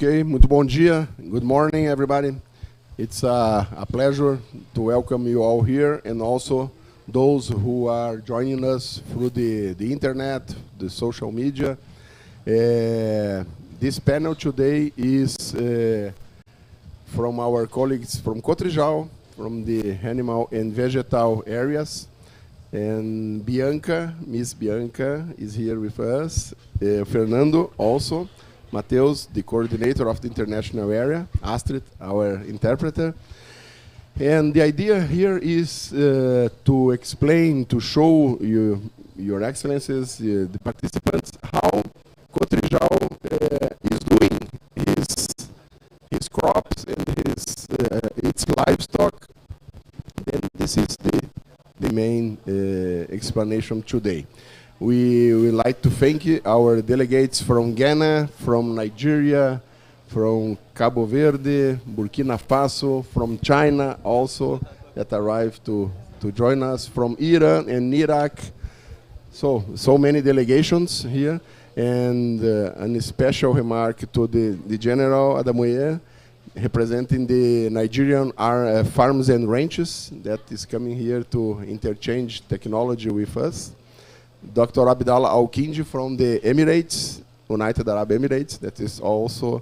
Okay, muito bom dia. Good morning, everybody. It's a pleasure to welcome you all here, and also those who are joining us through the internet, the social media. This panel today is from our colleagues from Cotrijal, from the animal and vegetal areas. And Bianca, Miss Bianca, is here with us. Fernando also. Mateus, the coordinator of the international area. Astrid, our interpreter. And the idea here is to explain, to show you, your excellencies, the participants, how Cotrijal is doing his crops and its livestock. And this is the main explanation today. We would like to thank our delegates from Ghana, from Nigeria, from Cabo Verde, Burkina Faso, from China also, that arrived to join us, from Iran and Iraq. So many delegations here. And a special remark to the General Adamoye, representing the Nigerian farms and ranches, that is coming here to interchange technology with us. Dr. Abdallah Al-Kindi from the Emirates, United Arab Emirates, that is also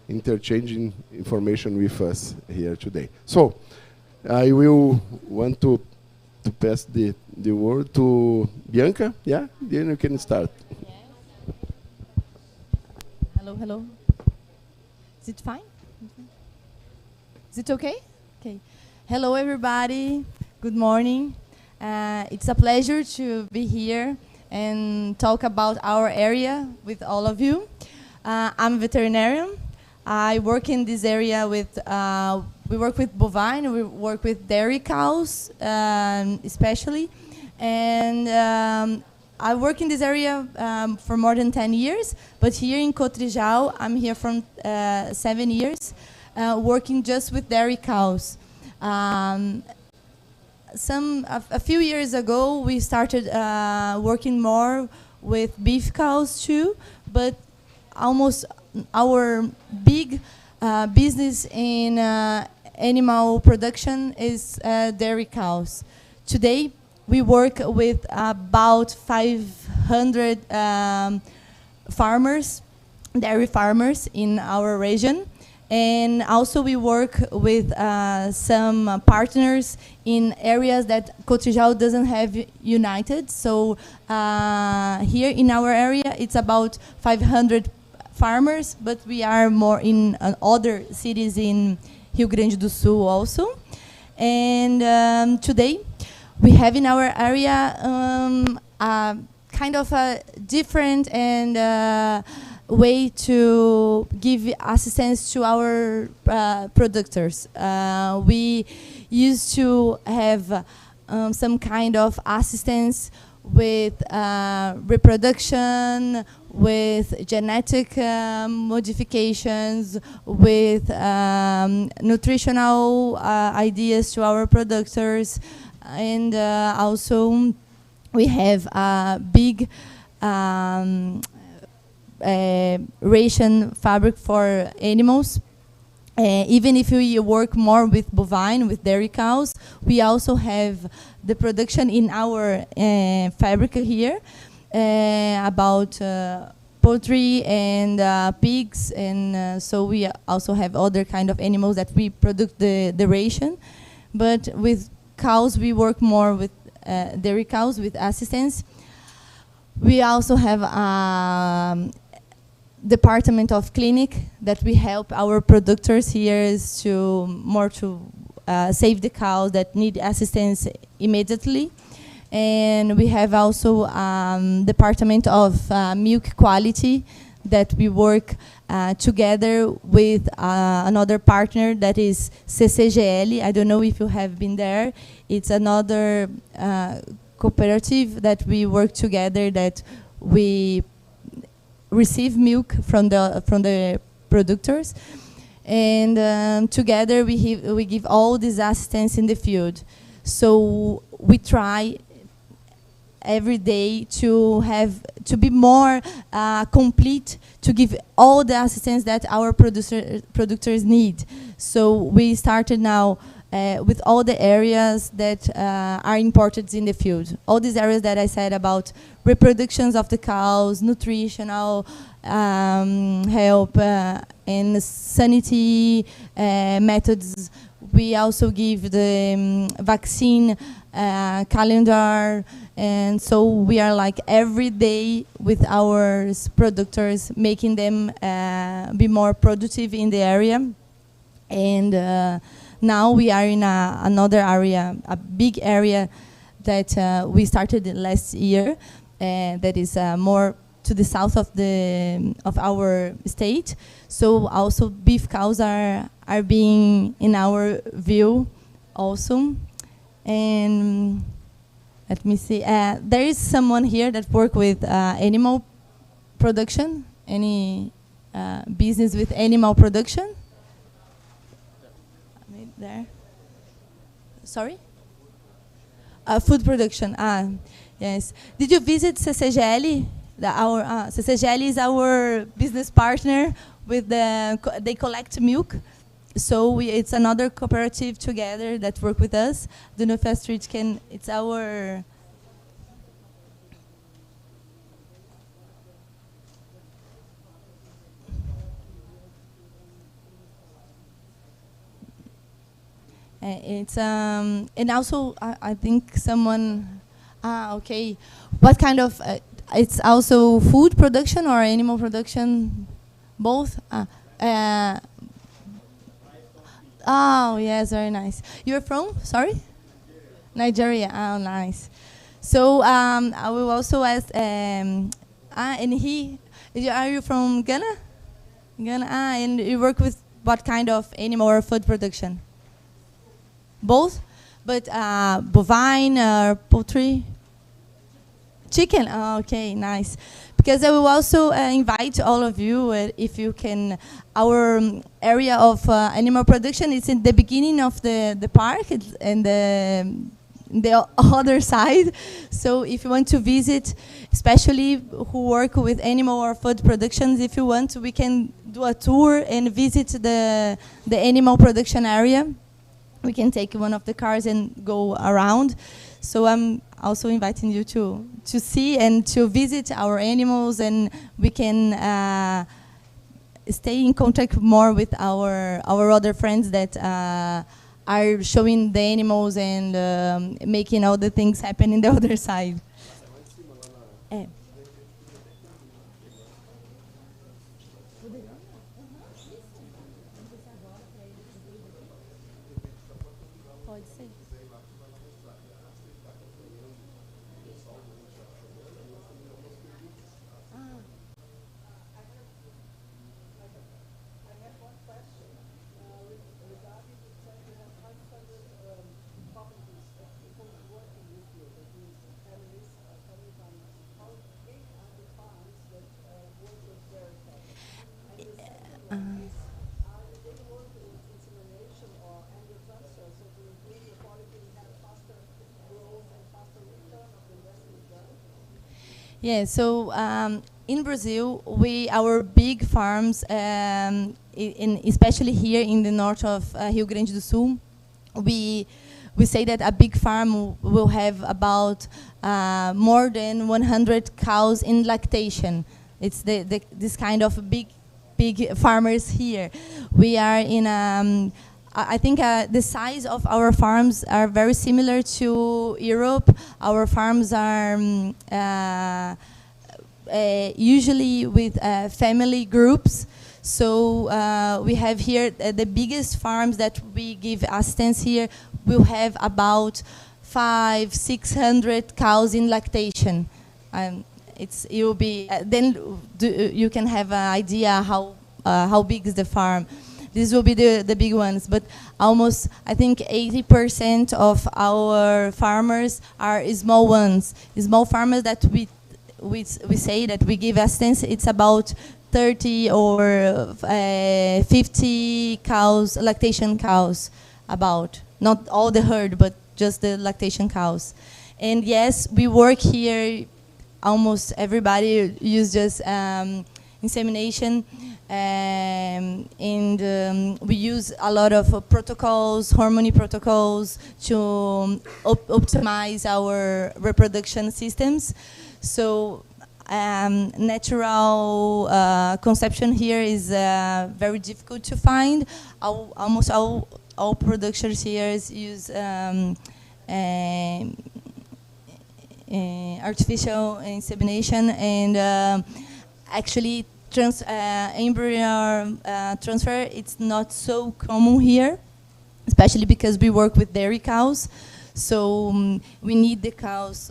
interchanging information with us here today. So I will want to pass the word to Bianca. Yeah, then you can start. Yes. Hello. Is it fine? Is it okay? Okay. Hello, everybody. Good morning. It's a pleasure to be here and talk about our area with all of you. I'm a veterinarian. I work in this area with, we work with bovine, we work with dairy cows especially. And I work in this area for more than 10 years, but here in Cotrijal, I'm here from 7 years, working just with dairy cows. A few years ago, we started working more with beef cows too, but almost our big business in animal production is dairy cows. Today, we work with about 500 farmers, dairy farmers in our region. And also we work with some partners in areas that Cotrijal doesn't have united. So here in our area, it's about 500 farmers, but we are more in other cities in Rio Grande do Sul also. And today, we have in our area kind of a different and way to give assistance to our producers. We used to have some kind of assistance with reproduction, with genetic modifications, with nutritional ideas to our producers, and also we have a big ration fabric for animals. Even if we work more with bovine, with dairy cows, we also have the production in our fabric here about poultry and pigs, and so we also have other kind of animals that we produce the ration. But with cows, we work more with dairy cows with assistance. We also have department of clinic that we help our producers here is to save the cows that need assistance immediately. And we have also department of milk quality that we work together with another partner that is CCGL. I don't know if you have been there. It's another cooperative that we work together, that we receive milk from the producers, and together we give all this assistance in the field. So we try every day to be more complete, to give all the assistance that our producers need. So we started now with all the areas that are important in the field. All these areas that I said about reproductions of the cows, nutritional help, and sanity methods. We also give the vaccine calendar, and so we are like every day with our producers, making them be more productive in the area. And now we are in another area, a big area that we started last year, that is more to the south of our state. So also beef cows are being in our view also. And let me see, there is someone here that work with animal production. Any business with animal production? There. Sorry? Food production. Yes. Did you visit CCGL? CCGL is our business partner. With they collect milk. So it's another cooperative together that work with us. The North Street can. It's our. It's and also I think someone. Okay. What kind of? It's also food production or animal production, both. Oh yes, very nice. You're from? Sorry. Nigeria. Oh, nice. So I will also ask. And are you from Ghana? Ghana. And you work with what kind of animal or food production? Both, but bovine or poultry? Chicken. Oh, okay, nice. Because I will also invite all of you, if you can. Our area of animal production is in the beginning of the park and the other side. So if you want to visit, especially who work with animal or food productions, if you want, we can do a tour and visit the animal production area. We can take one of the cars and go around. So I'm also inviting you to see and to visit our animals, and we can stay in contact more with our other friends that are showing the animals and making all the things happen in the other side. Pode ser. Yeah, so in Brazil, our big farms, especially here in the north of Rio Grande do Sul, we say that a big farm will have about more than 100 cows in lactation. It's this kind of big farmers here. We are in I think the size of our farms are very similar to Europe. Our farms are usually with family groups. So we have here the biggest farms that we give assistance here will have about 500-600 cows in lactation. It will be then you can have an idea how big is the farm. These will be the big ones, but almost, I think, 80% of our farmers are small ones. Small farmers that we say that we give assistance. It's about 30 or 50 cows, lactation cows, about. Not all the herd, but just the lactation cows. And yes, we work here, almost everybody use just insemination, and we use a lot of protocols, hormone protocols, to optimize our reproduction systems. So natural conception here is very difficult to find. Almost all producers here use artificial insemination, and actually embryo transfer, it's not so common here, especially because we work with dairy cows. So we need the cows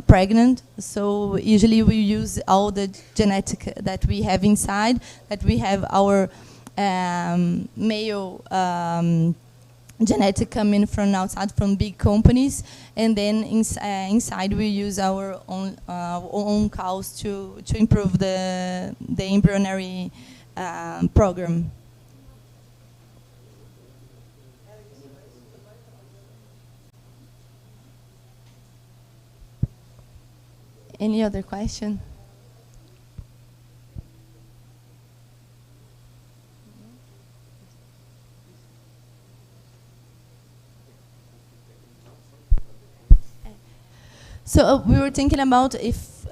pregnant. So usually we use all the genetic that we have inside, that we have our male genetic coming from outside, from big companies, and then inside we use our own cows to improve the embryonary program. Any other question? So we were thinking about if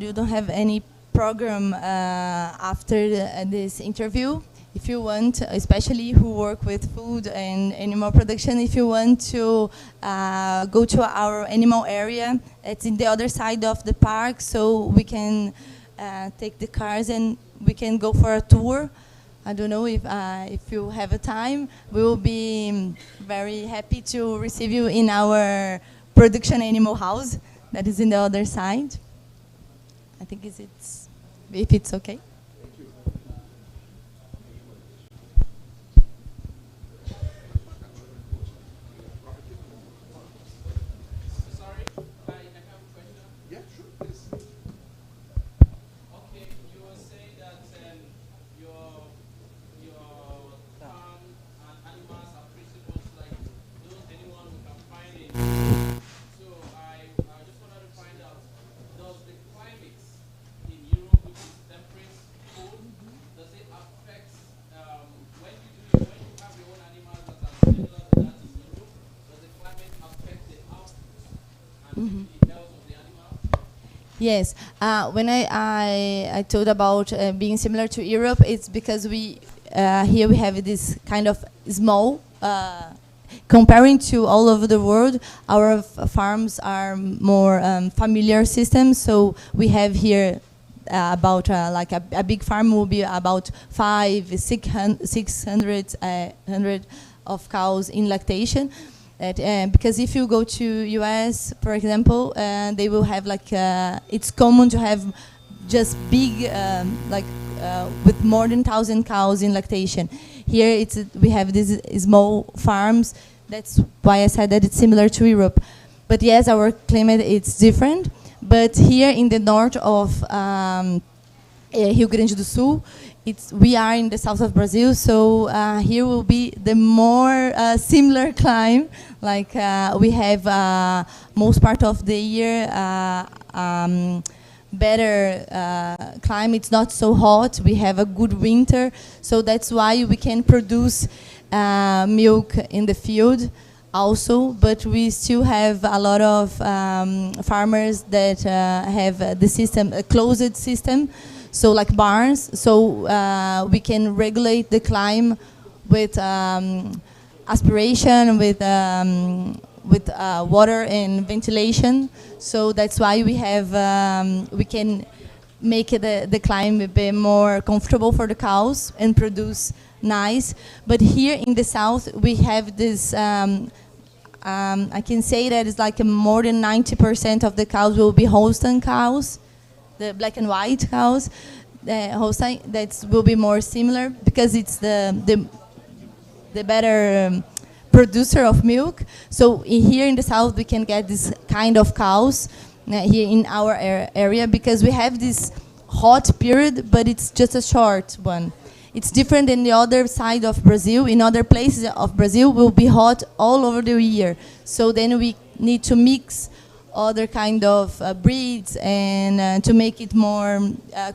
you don't have any program after this interview, if you want, especially who work with food and animal production, if you want to go to our animal area, it's in the other side of the park, so we can take the cars and we can go for a tour. I don't know if you have a time. We will be very happy to receive you in our production animal house that is in the other side. I think if it's okay. Yes, when I told about being similar to Europe, it's because we here we have this kind of small, comparing to all over the world, our farms are more familiar systems. So we have here about like a big farm will be about 600 of cows in lactation. Because if you go to US, for example, they will have like it's common to have just big with more than 1,000 cows in lactation. Here we have these small farms. That's why I said that it's similar to Europe. But yes, our climate is different. But here in the north of Rio Grande do Sul, we are in the south of Brazil, so here will be the more similar climate. Like we have most part of the year better climate. It's not so hot. We have a good winter, so that's why we can produce milk in the field also. But we still have a lot of farmers that have the system, a closed system. So like barns, so we can regulate the climate with aspiration, with water and ventilation. So that's why we have we can make the climate be more comfortable for the cows and produce nice. But here in the south we have this. I can say that it's like more than 90% of the cows will be Holstein cows. The black and white cows, the Holstein, that will be more similar because it's the better producer of milk. So here in the south we can get this kind of cows here in our area because we have this hot period, but it's just a short one. It's different than the other side of Brazil. In other places of Brazil will be hot all over the year. So then we need to mix other kind of breeds and to make it more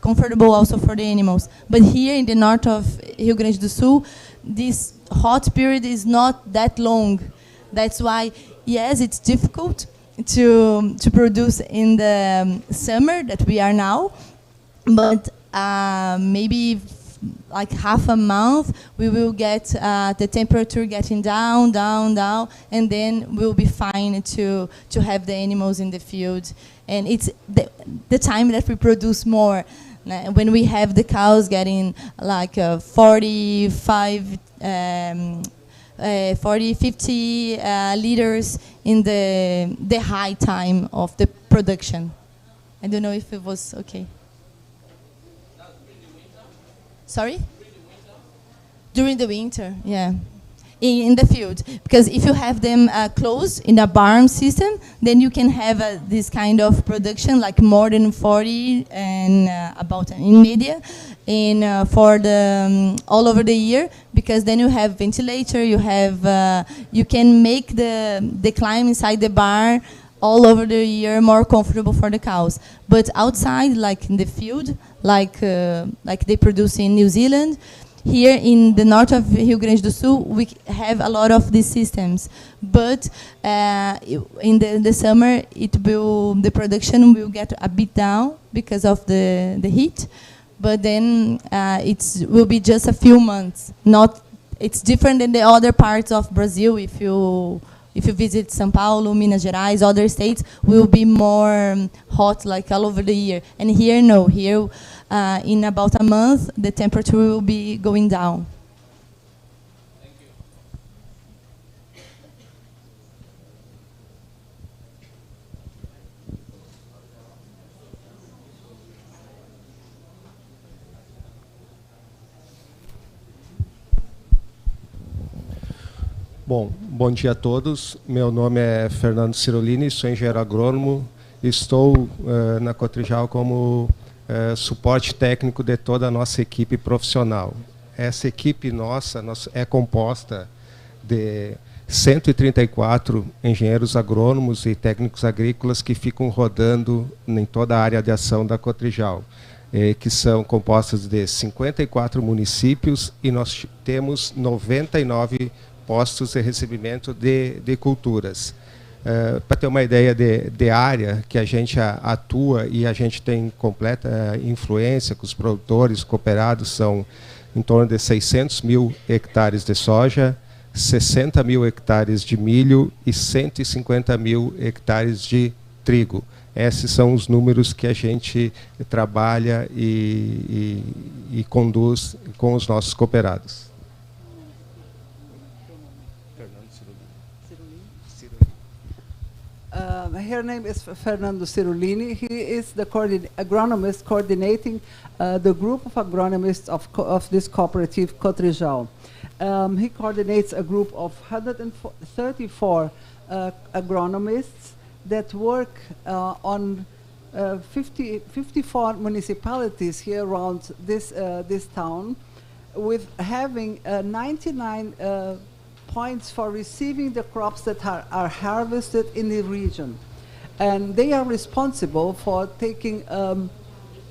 comfortable also for the animals. But here in the north of Rio Grande do Sul, this hot period is not that long. That's why, yes, it's difficult to produce in the summer that we are now, but maybe like half a month we will get the temperature getting down, and then we'll be fine to have the animals in the field. And it's the time that we produce more. When we have the cows getting like 40, 50 liters in the high time of the production. I don't know if it was okay. Sorry? During the winter, yeah. In the field. Because if you have them closed in a barn system, then you can have this kind of production, like more than 40 and about in media, and for the all over the year, because then you have ventilator, you have you can make the climate inside the barn all over the year more comfortable for the cows. But outside, like in the field, like they produce in New Zealand, here in the north of Rio Grande do Sul, we have a lot of these systems. But in the summer, the production will get a bit down because of the heat. But then it will be just a few months. It's different than the other parts of Brazil. If you visit São Paulo, Minas Gerais, other states will be more hot, like all over the year. And here, no. Here, in about a month, the temperature will be going down. Thank you. Bom dia a todos. Meu nome é Fernando Cirolini, sou engenheiro agrônomo. Estou na Cotrijal como suporte técnico de toda a nossa equipe profissional. Essa equipe nossa é composta de 134 engenheiros agrônomos e técnicos agrícolas que ficam rodando em toda a área de ação da Cotrijal, que são compostas de 54 municípios, e nós temos 99 postos de recebimento de culturas. Para ter uma ideia de área que a gente atua e a gente tem completa influência com os produtores cooperados, são em torno de 600 mil hectares de soja, 60 mil hectares de milho e 150 mil hectares de trigo. Esses são os números que a gente trabalha e conduz com os nossos cooperados. Her name is Fernando Cirolini. He is the agronomist coordinating the group of agronomists of this cooperative, Cotrijal. He coordinates a group of 134 agronomists that work on 54 municipalities here around this town, with having 99 points for receiving the crops that are harvested in the region. And they are responsible for taking,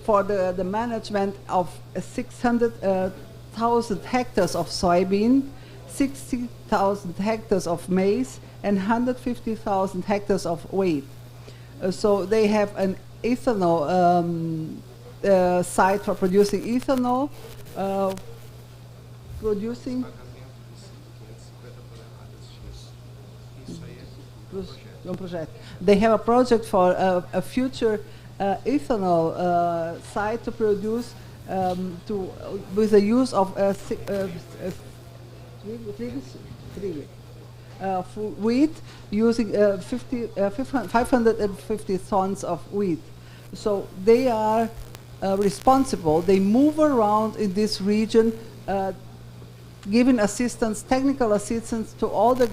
for the management of 600,000 hectares of soybean, 60,000 hectares of maize, and 150,000 hectares of wheat. So they have an ethanol site for producing ethanol, They have a project for a future ethanol site to produce with the use of wheat, using 550 tons of wheat. So they are responsible. They move around in this region, giving assistance, technical assistance to all the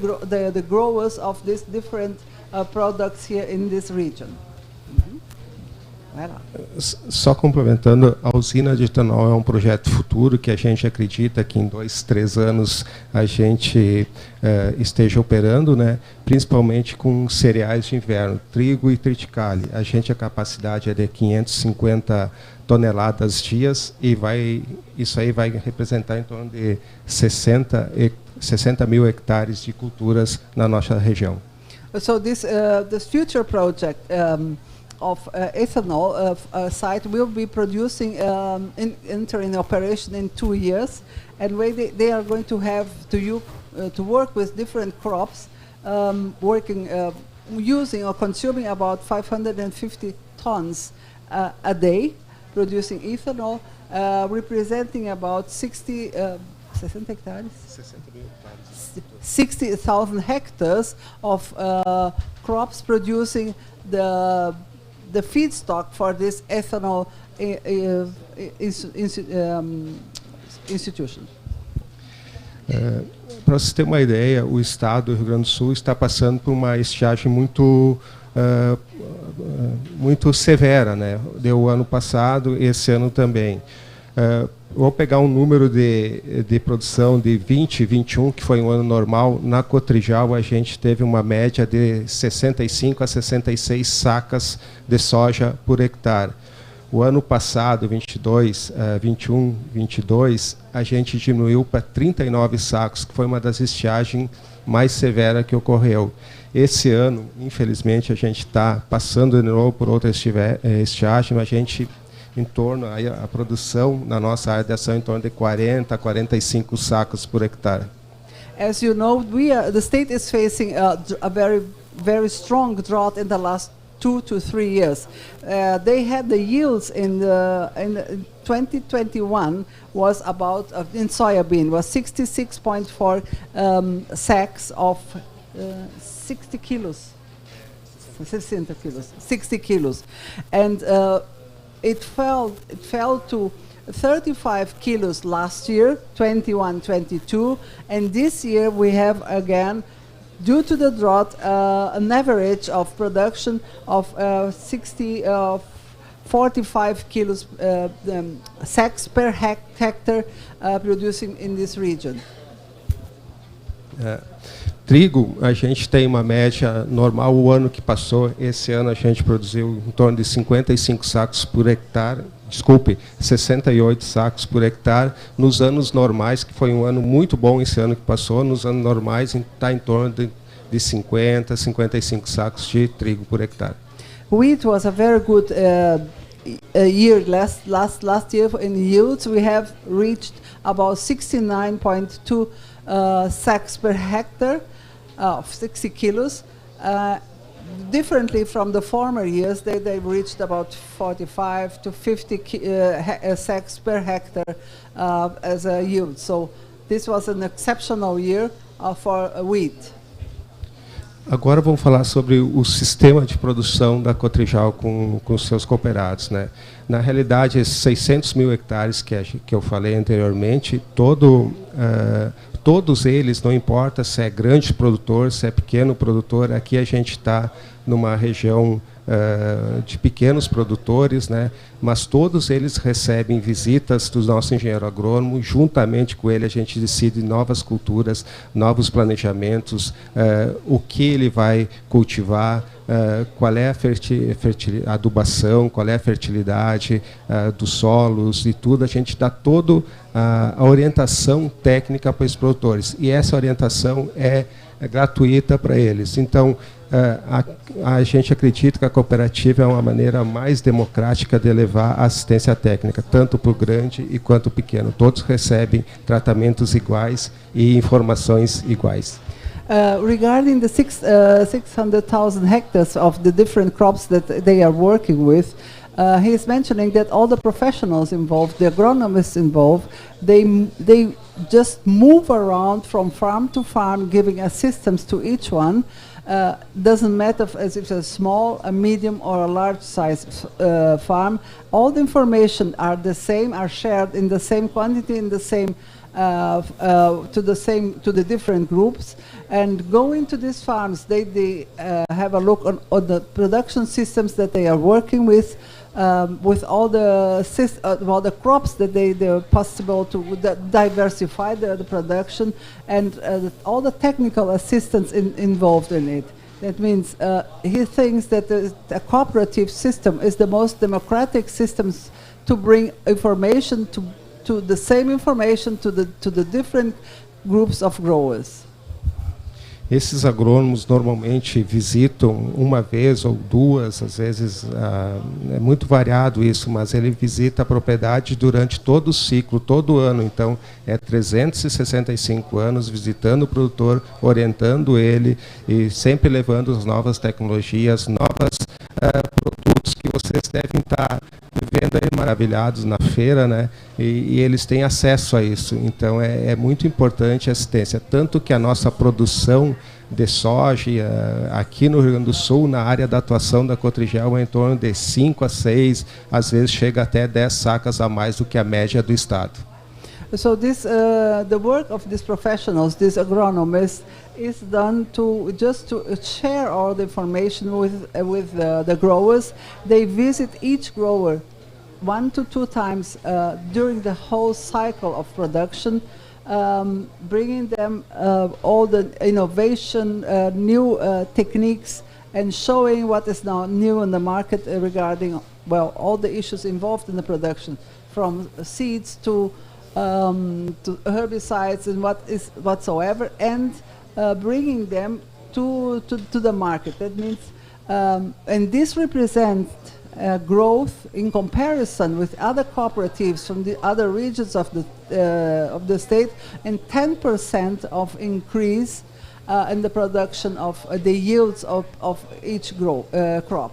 growers of these different products here in this region. Vai lá. Só complementando, a usina de etanol é um projeto futuro que a gente acredita que em 2, 3 anos a gente esteja operando, né? Principalmente com cereais de inverno, trigo e triticale. A capacidade é de 550 toneladas dias e isso aí vai representar em torno de 60 mil hectares de culturas na nossa região. So this future project of ethanol site will be producing entering operation in 2 years, and they are going to have to work with different crops, using or consuming about 550 tons a day, producing ethanol, representing about 60 hectares. 60,000 hectares of crops producing the feedstock for this ethanol institution. Para você ter uma ideia, o estado do Rio Grande do Sul está passando por uma estiagem muito severa, né? Deu o ano passado, esse ano também. Vou pegar um número de produção de 2021, que foi um ano normal. Na Cotrijal, a gente teve uma média de 65 a 66 sacas de soja por hectare. O ano passado, 21, 22, a gente diminuiu para 39 sacos, que foi uma das estiagens mais severas que ocorreu. Esse ano, infelizmente, a gente está passando de novo por outra estiagem, a gente em torno, a produção na nossa área de ação em torno de 40 a 45 sacos por hectare. As you know, the state is facing a very, very strong drought in the last 2 to 3 years. They had the yields in 2021 was about in soybean was 66.4 sacks of 60 kilos. 60 kilos, and it fell to 35 kilos last year, 21-22, and this year we have again, due to the drought, an average of production of 45 kilos sacks per hectare producing in this region. Trigo, a gente tem uma média normal. O ano que passou, esse ano a gente produziu em torno de 55 sacos por hectare, 68 sacos por hectare. Nos anos normais, que foi um ano muito bom esse ano que passou, nos anos normais está em torno de 50, 55 sacos de trigo por hectare. Wheat was a very good year. Last year in yields we have reached about 69.2 sacks per hectare of 60 kilos. Differently from the former years, they reached about 45 to 50 sacks per hectare as a yield. So this was an exceptional year for wheat. Agora vamos falar sobre o sistema de produção da Cotrijal com seus cooperados, né? Na realidade, esses 600 mil hectares que eu falei anteriormente, todos eles, não importa se é grande produtor, se é pequeno produtor, aqui a gente está numa região de pequenos produtores, né? Mas todos eles recebem visitas do nosso engenheiro agrônomo. Juntamente com ele a gente decide novas culturas, novos planejamentos, o que ele vai cultivar, qual é a adubação, qual é a fertilidade dos solos e tudo. A gente dá toda a orientação técnica para os produtores, e essa orientação é gratuita para eles. Então, a gente acredita que a cooperativa é uma maneira mais democrática de levar a assistência técnica, tanto para o grande e quanto o pequeno. Todos recebem tratamentos iguais e informações iguais. Regarding the 600,000 hectares of the different crops that they are working with, he is mentioning that all the professionals involved, the agronomists involved, they just move around from farm to farm, giving assistance to each one. Doesn't matter if it's a small, a medium, or a large size farm. All the information are the same, are shared in the same quantity, in the same to the different groups, and going to these farms, they have a look on the production systems that they are working with, with all the crops that they're possible to diversify the production, and all the technical assistance involved in it. That means he thinks that the cooperative system is the most democratic systems to bring information to the same information to the different groups of growers. Esses agrônomos normalmente visitam uma vez ou duas, às vezes é muito variado isso, mas ele visita a propriedade durante todo o ciclo, todo ano. Então, é 365 anos visitando o produtor, orientando ele e sempre levando as novas tecnologias, novos produtos que vocês devem estar vendo aí maravilhados na feira, né? E eles têm acesso a isso. Então é muito importante a assistência, tanto que a nossa produção de soja aqui no Rio Grande do Sul, na área da atuação da Cotrijal, é em torno de 5 a 6, às vezes chega até 10 sacas a mais do que a média do estado. So this, the work of these professionals, these agronomists, is done to share all the information with the growers. They visit each grower 1 to 2 times during the whole cycle of production, bringing them all the innovation, new techniques, and showing what is now new in the market regarding, well, all the issues involved in the production, from seeds to herbicides and whatsoever, and bringing them to the market. That means, and this represents growth in comparison with other cooperatives from the other regions of the state, and 10% of increase in the production of the yields of each crop.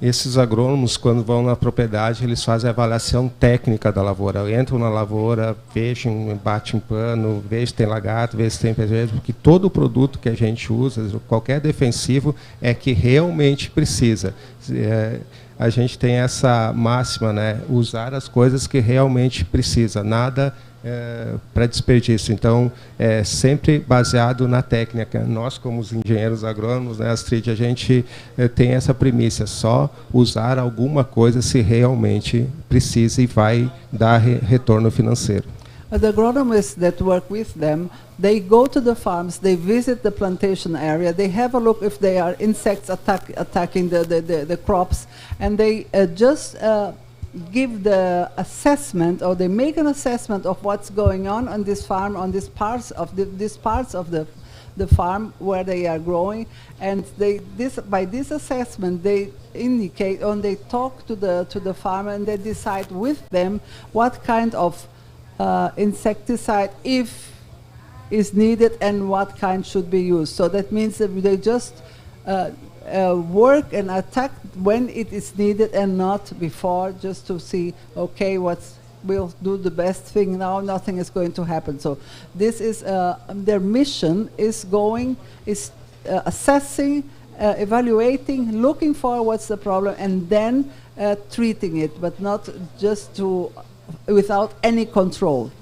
Esses agrônomos, quando vão na propriedade, eles fazem a avaliação técnica da lavoura. Entram na lavoura, vejam, batem pano, vejam se tem lagarto, vejam se tem prejuízo, porque todo produto que a gente usa, qualquer defensivo, é que realmente precisa. A gente tem essa máxima, né? Usar as coisas que realmente precisa, nada para desperdício. Então, é sempre baseado na técnica. Nós, como os engenheiros agrônomos, né, Astrid, a gente tem essa premissa, só usar alguma coisa se realmente precisa e vai dar retorno financeiro. The agronomists that work with them, they go to the farms, they visit the plantation area, they have a look if there are insects attacking the crops, and they give the assessment, or they make an assessment of what's going on this farm, on these parts of the farm where they are growing, and by this assessment they indicate, or they talk to the farmer, and they decide with them what kind of insecticide, if is needed, and what kind should be used. So that means that they just work and attack when it is needed and not before, just to see, okay, we'll do the best thing now, nothing is going to happen. So this is their mission is assessing, evaluating, looking for what's the problem, and then treating it, but not just without any control.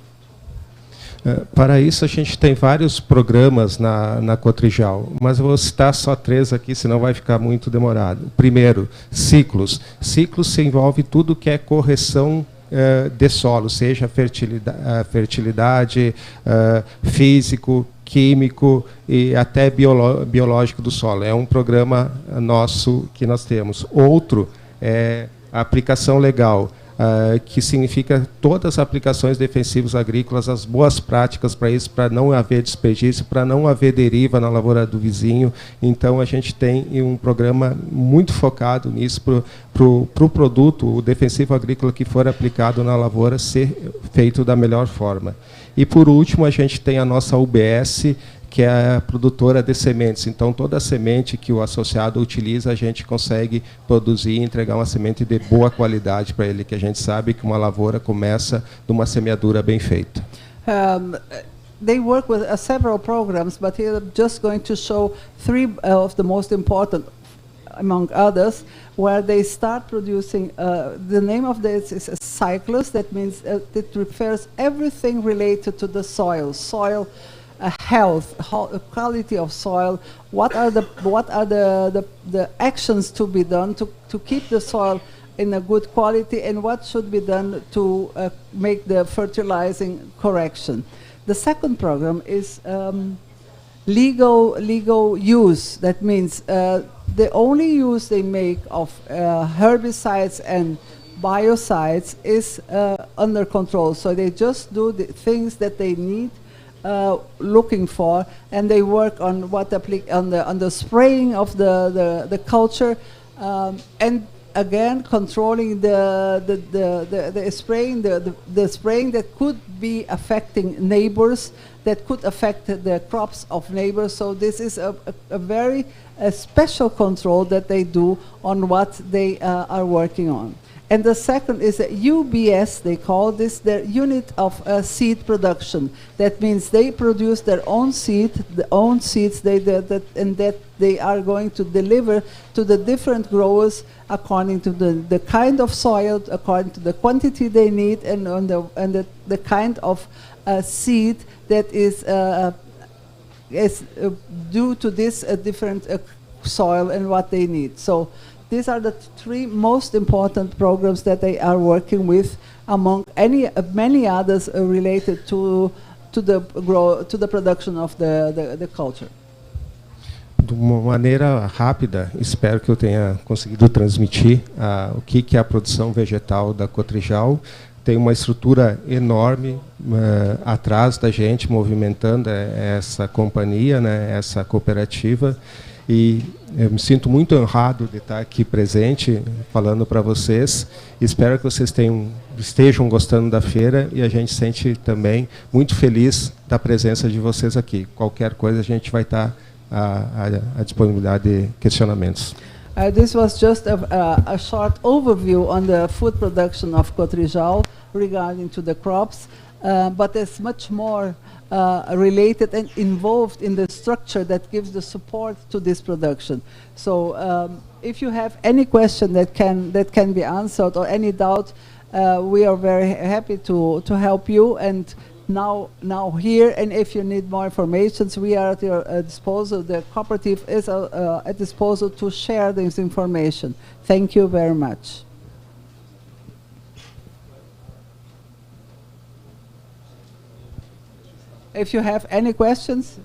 Para isso, a gente tem vários programas na Cotrijal, mas eu vou citar só 3 aqui, senão vai ficar muito demorado. Primeiro, ciclos. Ciclos se envolve tudo que é correção de solo, seja fertilidade, físico, químico e até biológico do solo. É um programa nosso que nós temos. Outro é a aplicação legal, que significa todas as aplicações defensivas agrícolas, as boas práticas para isso, para não haver desperdício, para não haver deriva na lavoura do vizinho. Então, a gente tem um programa muito focado nisso, para o produto, o defensivo agrícola que for aplicado na lavoura, ser feito da melhor forma. E, por último, a gente tem a nossa UBS, que é a produtora de sementes. Então, toda a semente que o associado utiliza, a gente consegue produzir e entregar uma semente de boa qualidade para ele, que a gente sabe que uma lavoura começa de uma semeadura bem feita. They work with several programs, but here I'm just going to show 3 of the most important, among others, where they start producing, the name of this is a cyclus, that means it refers everything related to the soil health, quality of soil, what are the actions to be done to keep the soil in a good quality, and what should be done to make the fertilizing correction. The second program is legal use. That means the only use they make of herbicides and biocides is under control. So they just do the things that they need, looking for, and they work on what on the spraying of the culture, and again controlling the spraying the spraying that could be affecting neighbors, that could affect the crops of neighbors. So this is a very special control that they do on what they are working on. And the second is a UBS, they call this the unit of seed production. That means they produce their own seed, and that they are going to deliver to the different growers according to the kind of soil, according to the quantity they need, and on the kind of seed that is due to this different soil and what they need. So these are the three most important programs that they are working with, among many others related to the production of the culture. De uma maneira rápida, espero que eu tenha conseguido transmitir o que é a produção vegetal da Cotrijal. Tem uma estrutura enorme atrás da gente, movimentando essa companhia, né, essa cooperativa. E eu me sinto muito honrado de estar aqui presente, falando para vocês. Espero que vocês estejam gostando da feira, e a gente se sente também muito feliz da presença de vocês aqui. Qualquer coisa a gente vai estar à disponibilidade de questionamentos. This was just a short overview on the food production of Cotrijal regarding to the crops, but there's much more related and involved in the structure that gives the support to this production. So if you have any question that can be answered, or any doubt, we are very happy to help you. And now here, and if you need more information, we are at your disposal. The cooperative is at disposal to share this information. Thank you very much. If you have any questions,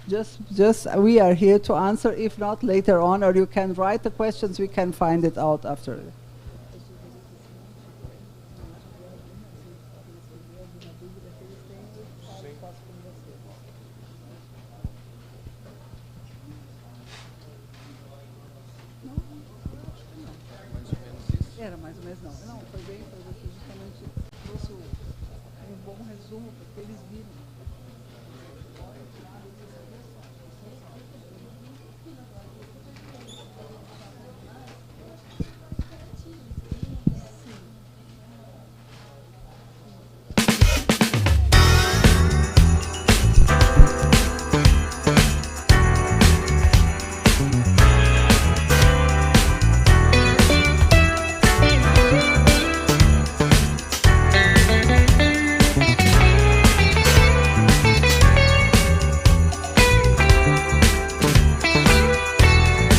just we are here to answer. If not, later on, or you can write the questions, we can find it out after. Era mais ou menos não. Não, foi bem, foi justamente trouxe um bom resumo, porque eles viram.